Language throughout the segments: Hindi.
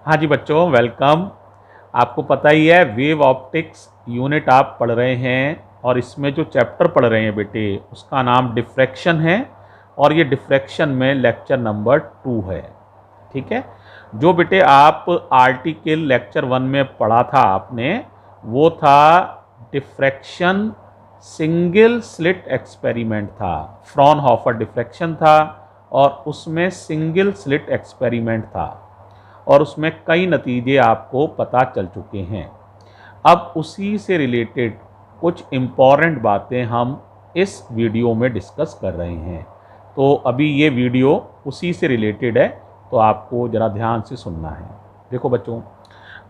हाँ जी बच्चों, वेलकम। आपको पता ही है वेव ऑप्टिक्स यूनिट आप पढ़ रहे हैं और इसमें जो चैप्टर पढ़ रहे हैं बेटे उसका नाम डिफ्रैक्शन है और ये डिफ्रैक्शन में लेक्चर नंबर 2 है। ठीक है, जो बेटे आप आर्टिकल लेक्चर 1 में पढ़ा था आपने वो था डिफ्रैक्शन सिंगल स्लिट एक्सपेरिमेंट था, फ्रॉनहोफर डिफ्रैक्शन था और उसमें सिंगल स्लिट एक्सपेरिमेंट था और उसमें कई नतीजे आपको पता चल चुके हैं। अब उसी से रिलेटेड कुछ इम्पॉर्टेंट बातें हम इस वीडियो में डिस्कस कर रहे हैं। तो अभी ये वीडियो उसी से रिलेटेड है, तो आपको ज़रा ध्यान से सुनना है। देखो बच्चों,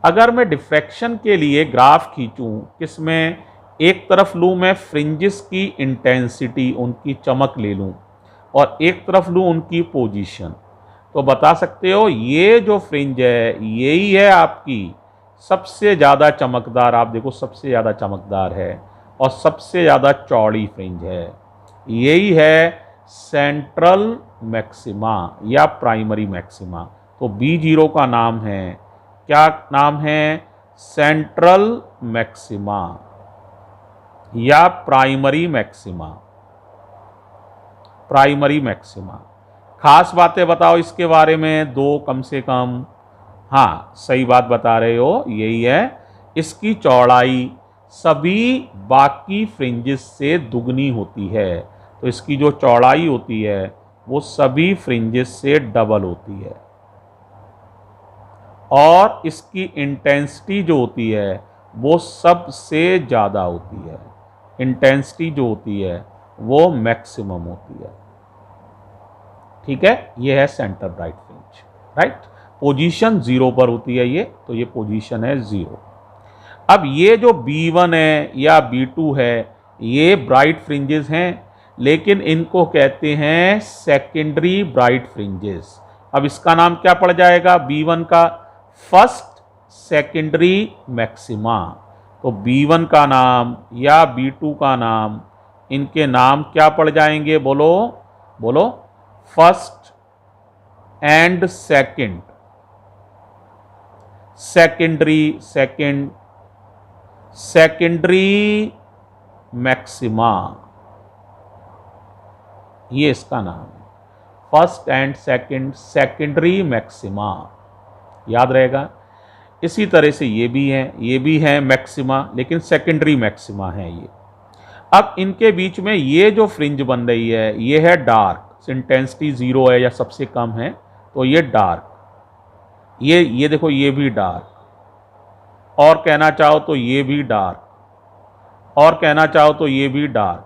अगर मैं डिफ्रैक्शन के लिए ग्राफ खींचूं, किसमें एक तरफ लूँ मैं फ्रिंजेस की इंटेंसिटी, उनकी चमक ले लूँ और एक तरफ लूँ उनकी पोजीशन, तो बता सकते हो ये जो फ्रिंज है यही है आपकी सबसे ज़्यादा चमकदार। आप देखो सबसे ज़्यादा चमकदार है और सबसे ज़्यादा चौड़ी फ्रिंज है, यही है सेंट्रल मैक्सिमा या प्राइमरी मैक्सिमा। तो B0 का नाम है, क्या नाम है? सेंट्रल मैक्सिमा या प्राइमरी मैक्सिमा। Primary maxima. खास बातें बताओ इसके बारे में, दो कम से कम। हाँ, सही बात बता रहे हो, यही है इसकी चौड़ाई सभी बाकी फ्रिंजेस से दुगनी होती है। तो इसकी जो चौड़ाई होती है वो सभी फ्रिंजेस से डबल होती है और इसकी इंटेंसिटी जो होती है वो सबसे ज़्यादा होती है। इंटेंसिटी जो होती है वो मैक्सिमम होती है। ठीक है, ये है centre bright fringe, right. Position 0 पर होती है ये, तो ये पोजीशन है 0। अब ये जो B1 है या B2 है ये ब्राइट फ्रिंजेस हैं, लेकिन इनको कहते हैं सेकेंडरी ब्राइट फ्रिंजेस। अब इसका नाम क्या पड़ जाएगा? B1 का फर्स्ट सेकेंडरी मैक्सिमा। तो B1 का नाम या B2 का नाम, इनके नाम क्या पड़ जाएंगे? बोलो बोलो। First and second, secondary maxima, ये इसका नाम है। First and second secondary maxima, याद रहेगा। इसी तरह से ये भी है मैक्सिमा, लेकिन सेकेंडरी मैक्सिमा है ये। अब इनके बीच में ये जो फ्रिंज बन रही है ये है डार्क, इंटेंसिटी 0 है या सबसे कम है, तो ये डार्क। ये देखो, ये भी डार्क, और कहना चाहो तो ये भी डार्क, और कहना चाहो तो ये भी डार्क।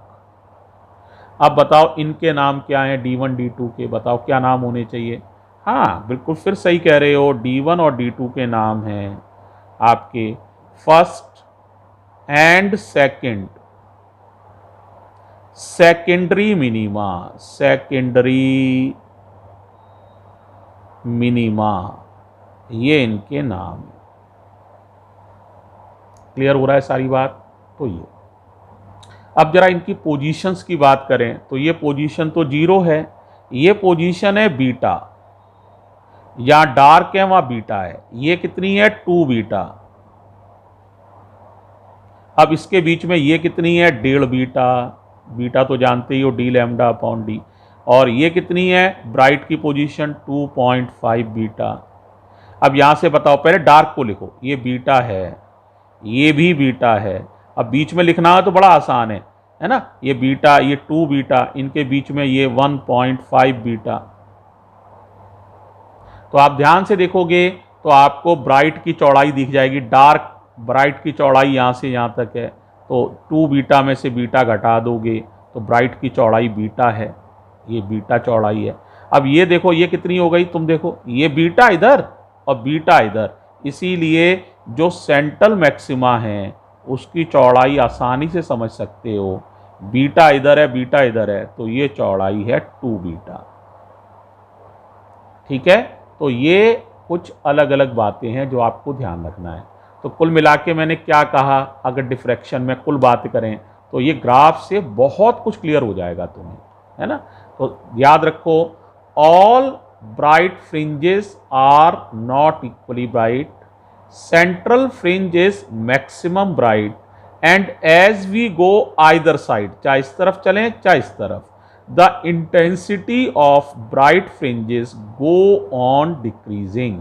अब बताओ इनके नाम क्या हैं? D1 D2 के बताओ क्या नाम होने चाहिए? हाँ बिल्कुल, फिर सही कह रहे हो। D1 और D2 के नाम हैं आपके first and second secondary minima, secondary minima, ये इनके नाम। क्लियर हो रहा है सारी बात? तो ये अब जरा इनकी पोजीशंस की बात करें तो ये पोजीशन तो 0 है, ये पोजीशन है बीटा। यहाँ डार्क है वहाँ बीटा है, ये कितनी है? 2 बीटा। अब इसके बीच में ये कितनी है? 1.5 बीटा। बीटा तो जानते ही हो, D लैम्डा अपॉन D। और ये कितनी है? ब्राइट की पोजीशन 2.5 बीटा। अब यहाँ से बताओ, पहले डार्क को लिखो, ये बीटा है, ये भी बीटा है। अब बीच में लिखना है तो बड़ा आसान है ना। ये बीटा, ये 2 बीटा, इनके बीच में ये 1.5 बीटा। तो आप ध्यान से देखोगे तो आपको ब्राइट की चौड़ाई दिख जाएगी। डार्क ब्राइट की चौड़ाई यहाँ से यहाँ तक है, तो 2 बीटा में से बीटा घटा दोगे तो ब्राइट की चौड़ाई बीटा है, ये बीटा चौड़ाई है। अब ये देखो, ये कितनी हो गई? तुम देखो, ये बीटा इधर और बीटा इधर, इसीलिए जो सेंट्रल मैक्सिमा है उसकी चौड़ाई आसानी से समझ सकते हो। बीटा इधर है, बीटा इधर है, तो ये चौड़ाई है 2 बीटा। ठीक है, तो ये कुछ अलग अलग बातें हैं जो आपको ध्यान रखना है। तो कुल मिला के मैंने क्या कहा, अगर डिफ्रैक्शन में कुल बात करें तो ये ग्राफ से बहुत कुछ क्लियर हो जाएगा तुम्हें, है ना। तो याद रखो, all bright fringes are not equally bright. Central fringe is maximum bright, and as we go either side, चाहे इस तरफ चलें चाहे इस तरफ, the intensity of bright fringes go on decreasing.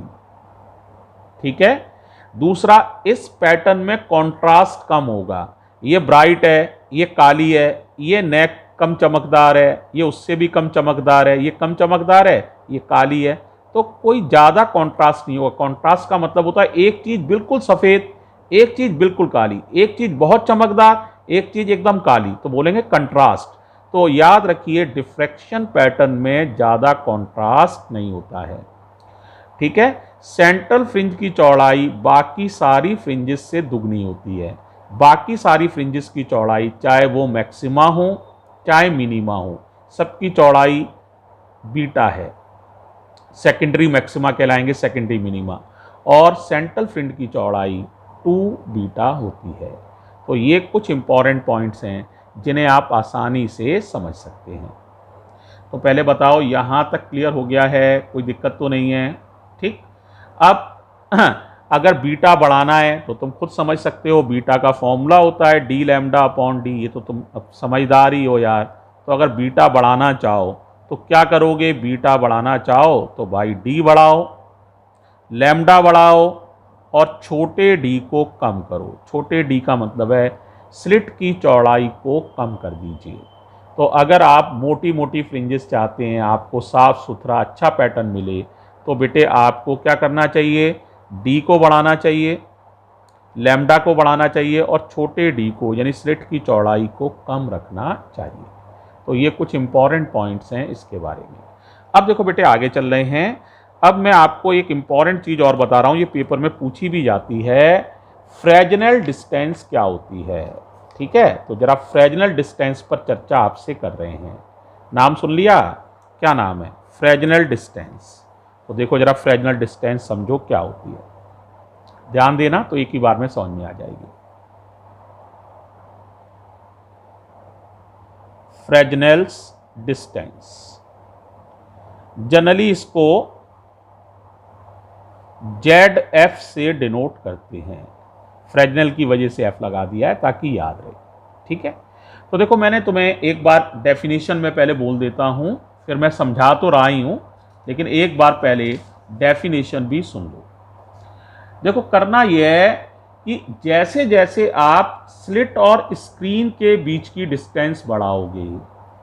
ठीक है। दूसरा, इस पैटर्न में कॉन्ट्रास्ट कम होगा। ये ब्राइट है, ये काली है, ये नेक कम चमकदार है, ये उससे भी कम चमकदार है, ये कम चमकदार है, ये काली है, तो कोई ज़्यादा कॉन्ट्रास्ट नहीं होगा। कॉन्ट्रास्ट का मतलब होता है एक चीज़ बिल्कुल सफ़ेद, एक चीज़ बिल्कुल काली, एक चीज़ बहुत चमकदार, एक चीज़ एकदम काली, तो बोलेंगे कंट्रास्ट। तो याद रखिए डिफ्रैक्शन पैटर्न में ज़्यादा कॉन्ट्रास्ट नहीं होता है। ठीक है। सेंट्रल फ्रिंज की चौड़ाई बाकी सारी फ्रिंजेस से दुगनी होती है। बाकी सारी फ्रिंजेस की चौड़ाई, चाहे वो मैक्सिमा हो चाहे मिनिमा हो, सबकी चौड़ाई बीटा है। सेकेंडरी मैक्सिमा कहलाएंगे सेकेंडरी मिनिमा, और सेंट्रल फ्रिंज की चौड़ाई 2 बीटा होती है। तो ये कुछ इंपॉर्टेंट पॉइंट्स हैं जिन्हें आप आसानी से समझ सकते हैं। तो पहले बताओ यहाँ तक क्लियर हो गया है, कोई दिक्कत तो नहीं है? ठीक। अब अगर बीटा बढ़ाना है तो तुम खुद समझ सकते हो, बीटा का फॉर्मूला होता है डी लैम्डा अपॉन डी, ये तो तुम अब समझदार ही हो यार। तो अगर बीटा बढ़ाना चाहो तो क्या करोगे? बीटा बढ़ाना चाहो तो भाई डी बढ़ाओ, लैम्डा बढ़ाओ, और छोटे डी को कम करो। छोटे डी का मतलब है स्लिट की चौड़ाई को कम कर दीजिए। तो अगर आप मोटी मोटी फ्रिंजेस चाहते हैं, आपको साफ सुथरा अच्छा पैटर्न मिले, तो बेटे आपको क्या करना चाहिए? डी को बढ़ाना चाहिए, लैम्डा को बढ़ाना चाहिए, और छोटे डी को यानी स्लिट की चौड़ाई को कम रखना चाहिए। तो ये कुछ इंपॉर्टेंट पॉइंट्स हैं इसके बारे में। अब देखो बेटे आगे चल रहे हैं। अब मैं आपको एक इंपॉर्टेंट चीज़ और बता रहा हूँ, ये पेपर में पूछी भी जाती है। फ्रेजनल डिस्टेंस क्या होती है? ठीक है, तो जरा फ्रेजनल डिस्टेंस पर चर्चा आपसे कर रहे हैं। नाम सुन लिया? क्या नाम है? Fresnel distance. तो देखो जरा फ्रेजनल डिस्टेंस समझो क्या होती है, ध्यान देना तो एक ही बार में समझ में आ जाएगी। फ्रेजनेल्स डिस्टेंस, जनरली इसको ZF से डिनोट करते हैं। फ्रेजनेल की वजह से F लगा दिया है ताकि याद रहे। ठीक है। तो देखो मैंने तुम्हें एक बार डेफिनेशन में पहले बोल देता हूं, फिर मैं समझा तो रहा ही हूं, लेकिन एक बार पहले डेफिनेशन भी सुन लो। देखो करना यह है कि जैसे जैसे आप स्लिट और स्क्रीन के बीच की डिस्टेंस बढ़ाओगे,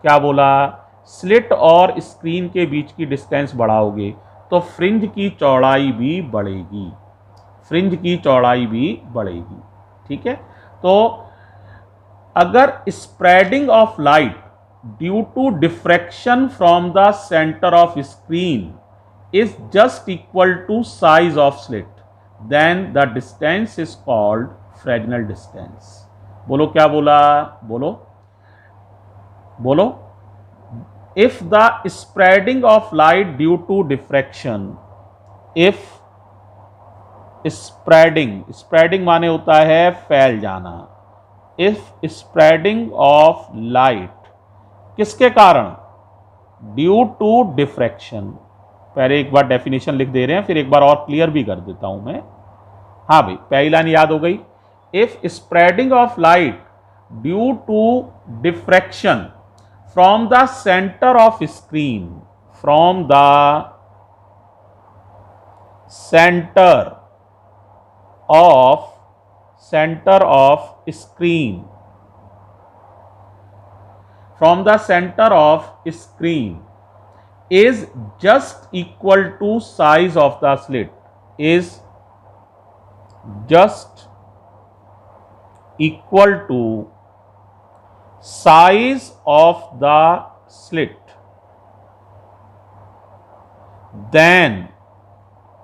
क्या बोला? स्लिट और स्क्रीन के बीच की डिस्टेंस बढ़ाओगे तो फ्रिंज की चौड़ाई भी बढ़ेगी। फ्रिंज की चौड़ाई भी बढ़ेगी। ठीक है। तो अगर spreading of light due to diffraction from the centre of screen is just equal to size of slit, then the distance is called Fresnel distance. बोलो क्या बोला? बोलो बोलो। If the spreading of light due to diffraction, if spreading माने होता है फैल जाना, if spreading of light किसके कारण? Due to diffraction। पहले एक बार डेफिनेशन लिख दे रहे हैं, फिर एक बार और क्लियर भी कर देता हूं मैं। हाँ भाई, पहली लाइन याद हो गई। If spreading of light due to diffraction from the centre of screen, from the centre of screen, from the centre of screen is just equal to size of the slit, is just equal to size of the slit, then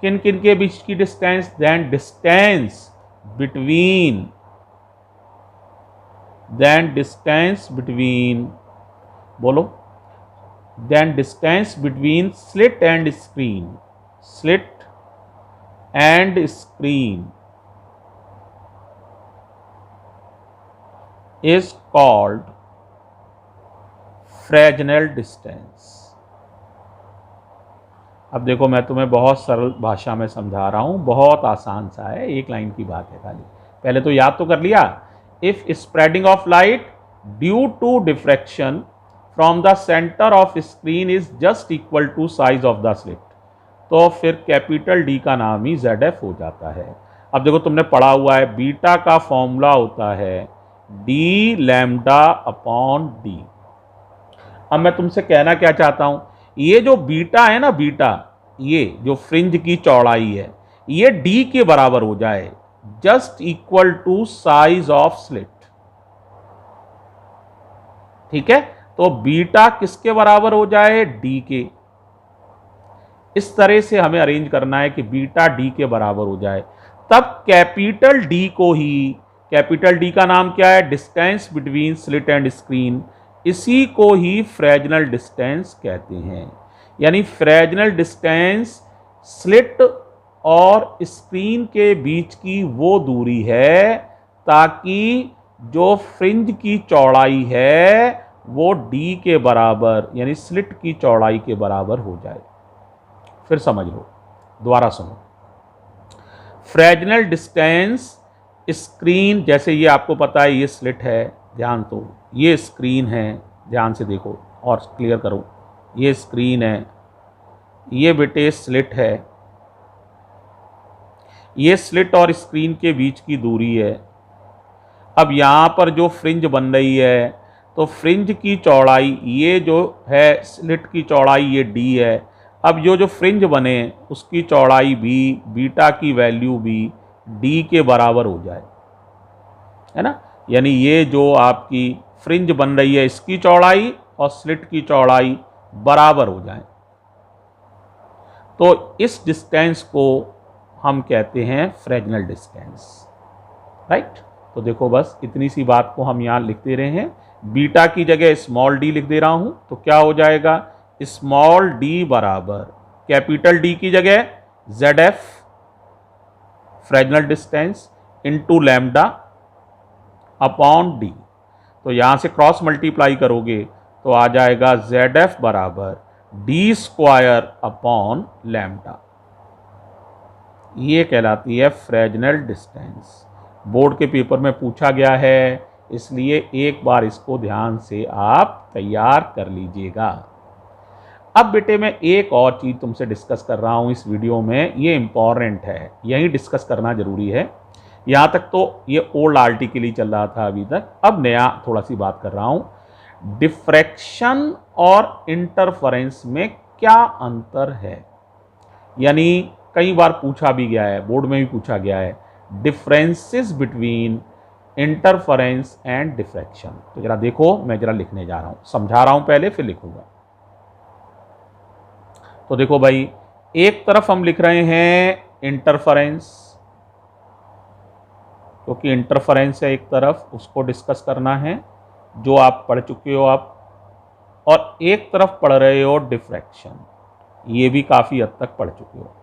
किन किन के बीच की डिस्टेंस? then distance between बोलो, then distance between slit and screen is called Fresnel distance. अब देखो मैं तुम्हें बहुत सरल भाषा में समझा रहा हूँ, बहुत आसान सा है, एक लाइन की बात है खाली। पहले तो याद तो कर लिया। If spreading of light due to diffraction from the centre of screen is just equal to size of the slit, तो फिर कैपिटल डी का नाम ही ZF हो जाता है। अब देखो तुमने पढ़ा हुआ है बीटा का फॉर्मूला होता है डी लैम्डा अपॉन डी। अब मैं तुमसे कहना क्या चाहता हूं, ये जो बीटा है ना, बीटा ये जो फ्रिंज की चौड़ाई है, ये डी के बराबर हो जाए, just equal to size of slit. ठीक है, तो बीटा किसके बराबर हो जाए, डी के। इस तरह से हमें अरेंज करना है कि बीटा डी के बराबर हो जाए, तब कैपिटल डी को ही, कैपिटल डी का नाम क्या है, distance between slit and screen, इसी को ही फ्रेजनल डिस्टेंस कहते हैं। यानी फ्रेजनल डिस्टेंस स्लिट और स्क्रीन के बीच की वो दूरी है ताकि जो फ्रिंज की चौड़ाई है वो डी के बराबर यानी स्लिट की चौड़ाई के बराबर हो जाए। फिर समझ लो, दोबारा सुनो। फ्रेजनल डिस्टेंस स्क्रीन, जैसे ये आपको पता है ये स्लिट है, ध्यान दो, ये स्क्रीन है, ध्यान से देखो और क्लियर करो, ये स्क्रीन है, ये बेटे स्लिट है, ये स्लिट और स्क्रीन के बीच की दूरी है। अब यहाँ पर जो फ्रिंज बन रही है, तो फ्रिंज की चौड़ाई ये जो है, स्लिट की चौड़ाई ये डी है। अब जो फ्रिंज बने उसकी चौड़ाई भी, बीटा की वैल्यू भी डी के बराबर हो जाए, है ना। यानी ये जो आपकी फ्रिंज बन रही है इसकी चौड़ाई और स्लिट की चौड़ाई बराबर हो जाए, तो इस डिस्टेंस को हम कहते हैं फ्रेजनल डिस्टेंस, राइट। तो देखो बस इतनी सी बात को हम यहाँ लिखते रहे हैं, बीटा की जगह स्मॉल डी लिख दे रहा हूँ, तो क्या हो जाएगा, स्मॉल डी बराबर कैपिटल डी की जगह ZF Fresnel distance into lambda upon D. तो यहां से क्रॉस मल्टीप्लाई करोगे तो आ जाएगा ZF बराबर डी स्क्वायर अपॉन लैम्डा। ये कहलाती है फ्रेजनल डिस्टेंस। बोर्ड के पेपर में पूछा गया है, इसलिए एक बार इसको ध्यान से आप तैयार कर लीजिएगा। अब बेटे मैं एक और चीज़ तुमसे डिस्कस कर रहा हूँ इस वीडियो में, ये इम्पॉर्टेंट है, यही डिस्कस करना जरूरी है। यहाँ तक तो ये ओल्ड आरटी के लिए चल रहा था अभी तक, अब नया थोड़ा सी बात कर रहा हूँ। डिफ्रैक्शन और इंटरफेरेंस में क्या अंतर है, यानी कई बार पूछा भी गया है, बोर्ड में भी पूछा गया है, differences between interference and diffraction. तो जरा देखो, मैं जरा लिखने जा रहा हूँ, समझा रहा हूँ पहले फिर लिखूंगा। तो देखो भाई, एक तरफ हम लिख रहे हैं इंटरफेरेंस, क्योंकि इंटरफेरेंस है एक तरफ, उसको डिस्कस करना है जो आप पढ़ चुके हो आप, और एक तरफ पढ़ रहे हो डिफ्रैक्शन, ये भी काफ़ी हद तक पढ़ चुके हो।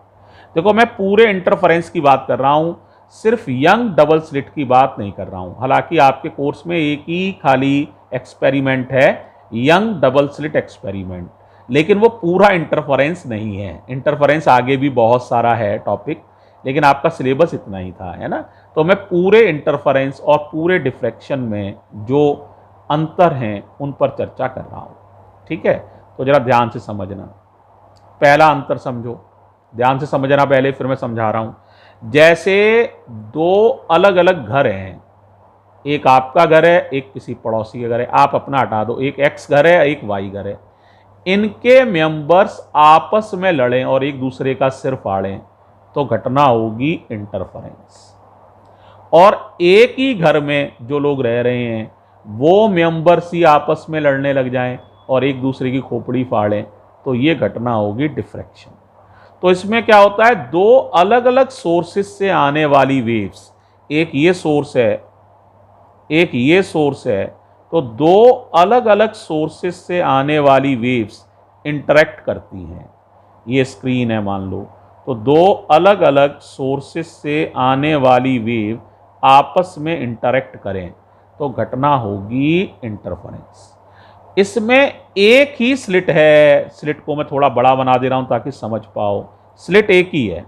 देखो मैं पूरे इंटरफेरेंस की बात कर रहा हूँ, सिर्फ यंग डबल स्लिट की बात नहीं कर रहा हूँ। हालांकि आपके कोर्स में एक ही खाली एक्सपेरिमेंट है, यंग डबल स्लिट एक्सपेरिमेंट, लेकिन वो पूरा इंटरफेरेंस नहीं है। इंटरफेरेंस आगे भी बहुत सारा है टॉपिक, लेकिन आपका सिलेबस इतना ही था, है ना। तो मैं पूरे इंटरफेरेंस और पूरे डिफ्रैक्शन में जो अंतर हैं उन पर चर्चा कर रहा हूँ, ठीक है। तो जरा ध्यान से समझना, पहला अंतर समझो, ध्यान से समझना पहले, फिर मैं समझा रहा हूँ। जैसे दो अलग अलग घर हैं, एक आपका घर है, एक किसी पड़ोसी का घर है, आप अपना हटा दो, एक X घर है, एक Y घर है, इनके मेंबर्स आपस में लड़ें और एक दूसरे का सिर फाड़ें तो घटना होगी इंटरफेरेंस। और एक ही घर में जो लोग रह रहे हैं वो मेंबर्स ही आपस में लड़ने लग जाएं और एक दूसरे की खोपड़ी फाड़ें तो ये घटना होगी डिफ्रैक्शन। तो इसमें क्या होता है, दो अलग अलग सोर्सेस से आने वाली वेव्स, एक ये सोर्स है, एक ये सोर्स है, तो दो अलग अलग सोर्सेस से आने वाली वेव्स इंटरेक्ट करती हैं। ये स्क्रीन है मान लो, तो दो अलग अलग सोर्सेस से आने वाली वेव आपस में इंटरेक्ट करें तो घटना होगी इंटरफेरेंस। इसमें एक ही स्लिट है, स्लिट को मैं थोड़ा बड़ा बना दे रहा हूं ताकि समझ पाओ। स्लिट एक ही है,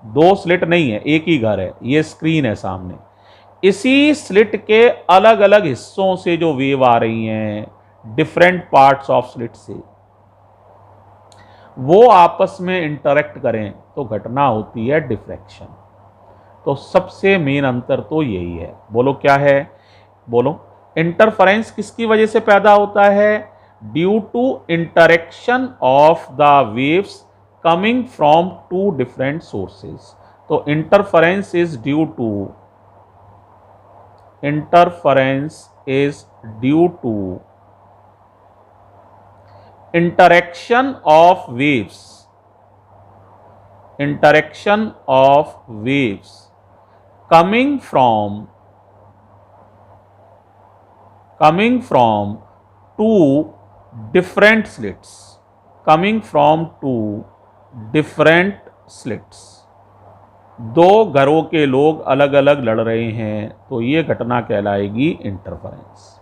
दो स्लिट नहीं है, एक ही घर है, ये स्क्रीन है सामने। इसी स्लिट के अलग अलग हिस्सों से जो वेव आ रही हैं, डिफरेंट पार्ट्स ऑफ स्लिट से, वो आपस में इंटरेक्ट करें तो घटना होती है डिफ्रैक्शन। तो सबसे मेन अंतर तो यही है। बोलो क्या है? बोलो। इंटरफेरेंस किसकी वजह से पैदा होता है? Due to interaction of the waves coming from two different sources. तो interference is due to interaction of waves coming from two different slits। दो घरों के लोग अलग अलग लड़ रहे हैं तो ये घटना कहलाएगी इंटरफेरेंस।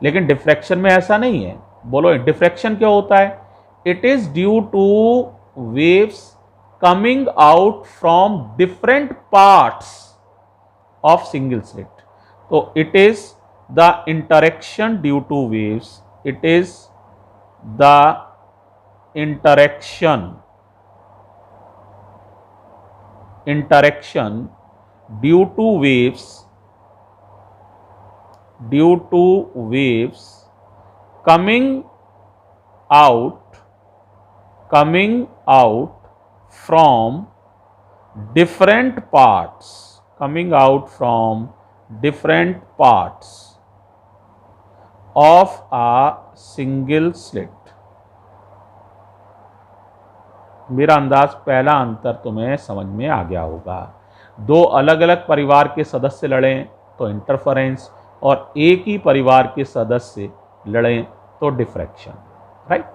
लेकिन डिफ्रैक्शन में ऐसा नहीं है। बोलो डिफ्रैक्शन क्या होता है? It is due to waves coming out from different parts of single slit. तो it is the interaction due to waves, it is the interaction due to waves coming out from different parts of a single slit। मेरा अंदाज पहला अंतर तुम्हें समझ में आ गया होगा। दो अलग अलग परिवार के सदस्य लड़ें तो इंटरफेरेंस, और एक ही परिवार के सदस्य लड़ें तो डिफ्रैक्शन। राइट।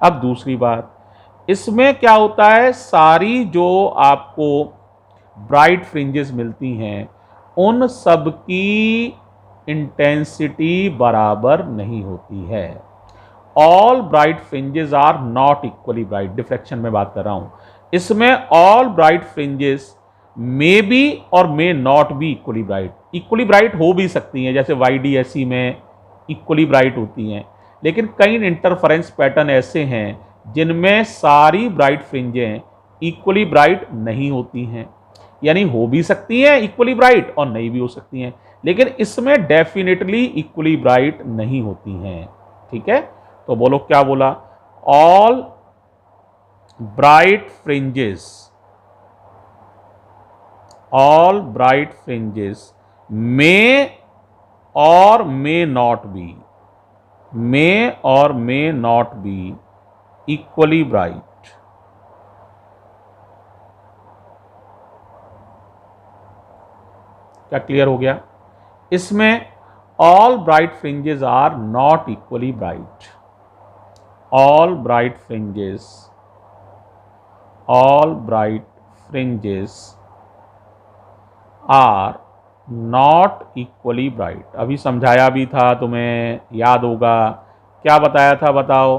अब दूसरी बात, इसमें क्या होता है, सारी जो आपको ब्राइट फ्रिंजेस मिलती हैं उन सब की इंटेंसिटी बराबर नहीं होती है। All bright fringes are not equally bright. Diffraction में बात कर रहा हूं। इसमें all bright fringes may be और may not be equally bright. Equally bright हो भी सकती हैं, जैसे YDSE में इक्वली ब्राइट होती हैं, लेकिन कई इंटरफेरेंस पैटर्न ऐसे हैं जिनमें सारी ब्राइट फ्रिंजें इक्वली ब्राइट नहीं होती हैं। यानी हो भी सकती हैं इक्वली ब्राइट और नहीं भी हो सकती हैं, लेकिन इसमें डेफिनेटली इक्वली ब्राइट नहीं होती हैं। ठीक है, तो बोलो क्या बोला? ऑल ब्राइट फ्रिंजेस मे और may not be equally bright. क्या क्लियर हो गया? इसमें all bright fringes are not equally bright. all bright fringes are not equally bright। अभी समझाया भी था, तुम्हें याद होगा। क्या बताया था बताओ?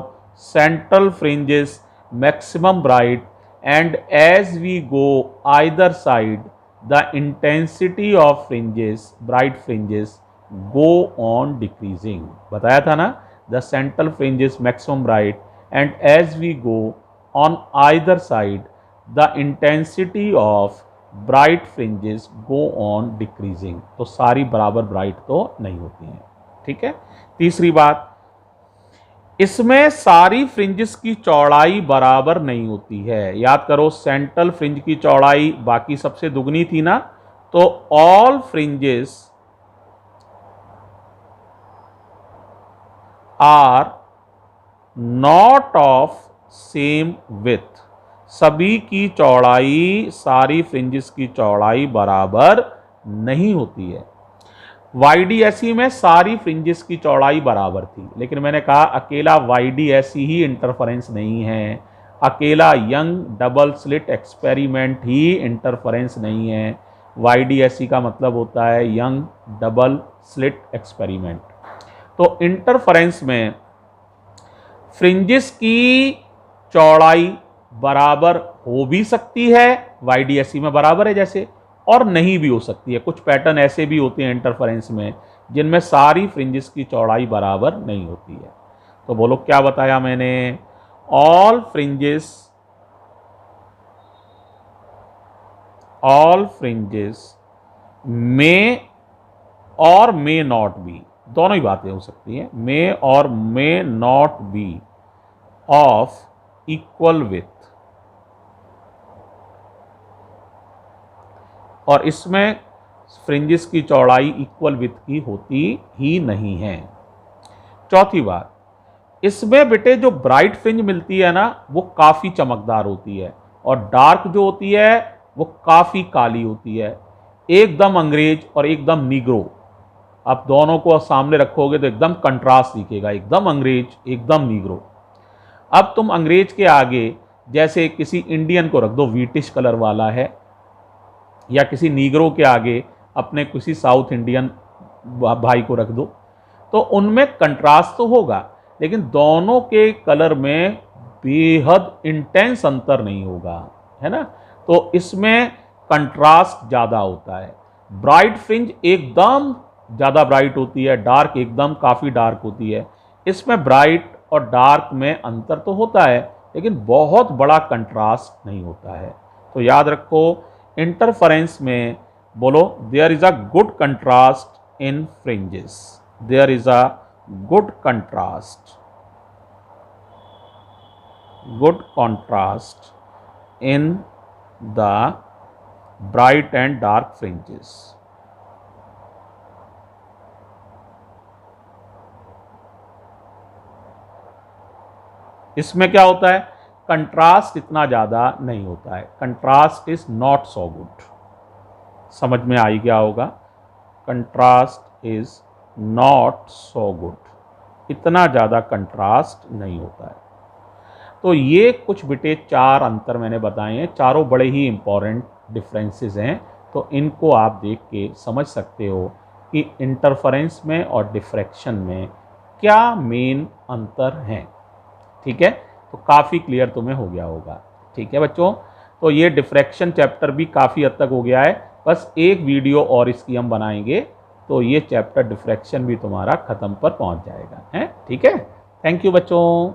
Central fringes maximum bright and as we go either side the intensity of bright fringes go on decreasing. बताया था ना? The central fringe is maximum bright and as we go on either side the intensity of bright fringes go on decreasing। तो सारी बराबर ब्राइट तो नहीं होती हैं। ठीक है। तीसरी बात, इसमें सारी फ्रिंजेस की चौड़ाई बराबर नहीं होती है। याद करो, सेंट्रल फ्रिंज की चौड़ाई बाकी सबसे दुगनी थी ना, तो all fringes are not of same width. सभी की चौड़ाई, सारी फ्रिंजेस की चौड़ाई बराबर नहीं होती है। YDSE में सारी फ्रिंजेस की चौड़ाई बराबर थी, लेकिन मैंने कहा अकेला YDSE ही इंटरफेरेंस नहीं है, अकेला यंग डबल स्लिट एक्सपेरिमेंट ही इंटरफेरेंस नहीं है। YDSE का मतलब होता है यंग डबल स्लिट एक्सपेरिमेंट। तो इंटरफेरेंस में फ्रिंजेस की चौड़ाई बराबर हो भी सकती है, YDSE में बराबर है जैसे, और नहीं भी हो सकती है। कुछ पैटर्न ऐसे भी होते हैं इंटरफेरेंस में जिनमें सारी फ्रिंजेस की चौड़ाई बराबर नहीं होती है। तो बोलो क्या बताया मैंने, ऑल फ्रिंजेस मे और मे नॉट बी, दोनों ही बातें हो सकती हैं, मे और may not B of equal with, और इसमें फ्रिंजेस की चौड़ाई इक्वल विथ की होती ही नहीं है। चौथी बात, इसमें बेटे जो ब्राइट फ्रिंज मिलती है ना वो काफ़ी चमकदार होती है, और डार्क जो होती है वो काफ़ी काली होती है, एकदम अंग्रेज और एकदम नीग्रो। आप दोनों को सामने रखोगे तो एकदम कंट्रास्ट दिखेगा, एकदम अंग्रेज एकदम नीग्रो। अब तुम अंग्रेज के आगे जैसे किसी इंडियन को रख दो, व्हीटिश कलर वाला है, या किसी नीग्रो के आगे अपने किसी साउथ इंडियन भाई को रख दो, तो उनमें कंट्रास्ट तो होगा, लेकिन दोनों के कलर में बेहद इंटेंस अंतर नहीं होगा, है ना। तो इसमें कंट्रास्ट ज़्यादा होता है। ब्राइट फ्रिंज एकदम ज़्यादा ब्राइट होती है, डार्क एकदम काफ़ी डार्क होती है। इसमें ब्राइट और डार्क में अंतर तो होता है, लेकिन बहुत बड़ा कंट्रास्ट नहीं होता है। तो याद रखो, इंटरफेरेंस में बोलो there is a good contrast in fringes, there is a good contrast in the bright and dark fringes. इसमें क्या होता है, कंट्रास्ट इतना ज़्यादा नहीं होता है, contrast is not so good. समझ में आई क्या होगा, contrast is not so good, इतना ज़्यादा कंट्रास्ट नहीं होता है। तो ये कुछ बेटे 4 अंतर मैंने बताए हैं, चारों बड़े ही इंपॉर्टेंट डिफरेंसेस हैं। तो इनको आप देख के समझ सकते हो कि इंटरफेरेंस में और डिफ्रैक्शन में क्या मेन अंतर हैं। ठीक है, तो काफ़ी क्लियर तुम्हें हो गया होगा। ठीक है बच्चों, तो ये डिफ्रैक्शन चैप्टर भी काफ़ी हद तक हो गया है, बस एक वीडियो और इसकी हम बनाएंगे तो ये चैप्टर डिफ्रैक्शन भी तुम्हारा ख़त्म पर पहुंच जाएगा, है। ठीक है, थैंक यू बच्चों।